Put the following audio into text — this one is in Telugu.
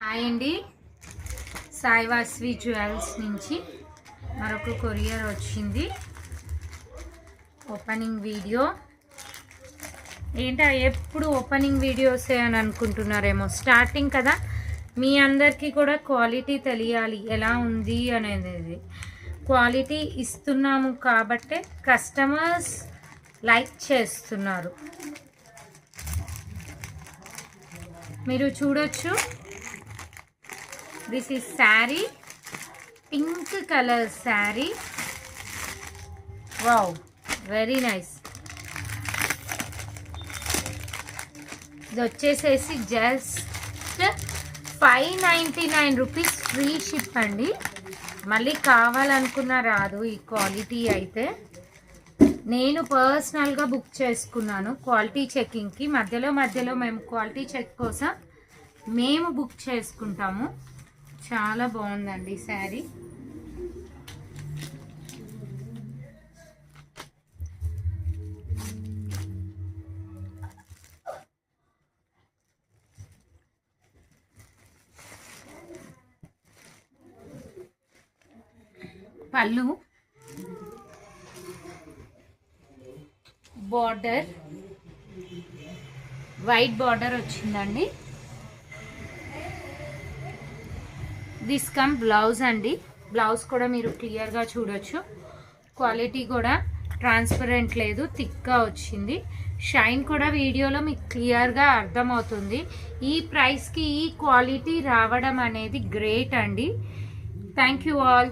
హాయ్ అండి, సాయి వాసవి జ్యువెల్స్ నుంచి మరొక కొరియర్ వచ్చింది. ఓపెనింగ్ వీడియో ఏంటో ఎప్పుడు ఓపెనింగ్ వీడియోసే అని అనుకుంటున్నారేమో. స్టార్టింగ్ కదా, మీ అందరికీ కూడా క్వాలిటీ తెలియాలి ఎలా ఉంది అనేది. క్వాలిటీ ఇస్తున్నాము కాబట్టే కస్టమర్స్ లైక్ చేస్తున్నారు. మీరు చూడొచ్చు, this is sari, pink colour sari. Wow, very nice. ఇది వచ్చేసేసి జస్ట్ 599 రూపీస్ ఫ్రీ షిప్ అండి. మళ్ళీ కావాలనుకున్నా రాదు ఈ క్వాలిటీ అయితే. నేను పర్సనల్గా బుక్ చేసుకున్నాను క్వాలిటీ చెకింగ్కి. మధ్యలో మేము క్వాలిటీ చెక్ కోసం మేము బుక్ చేసుకుంటాము. చాలా బాగుందండి శారీ. పళ్ళు, బార్డర్ వైట్ బార్డర్ వచ్చిందండి. దిస్ కమ్ బ్లౌజ్ అండి. బ్లౌజ్ కూడా మీరు క్లియర్గా చూడొచ్చు. క్వాలిటీ కూడా ట్రాన్స్పరెంట్ లేదు, థిక్గా వచ్చింది. షైన్ కూడా వీడియోలో మీకు క్లియర్గా అర్థమవుతుంది. ఈ ప్రైస్కి ఈ క్వాలిటీ రావడం అనేది గ్రేట్ అండి. Thank you all.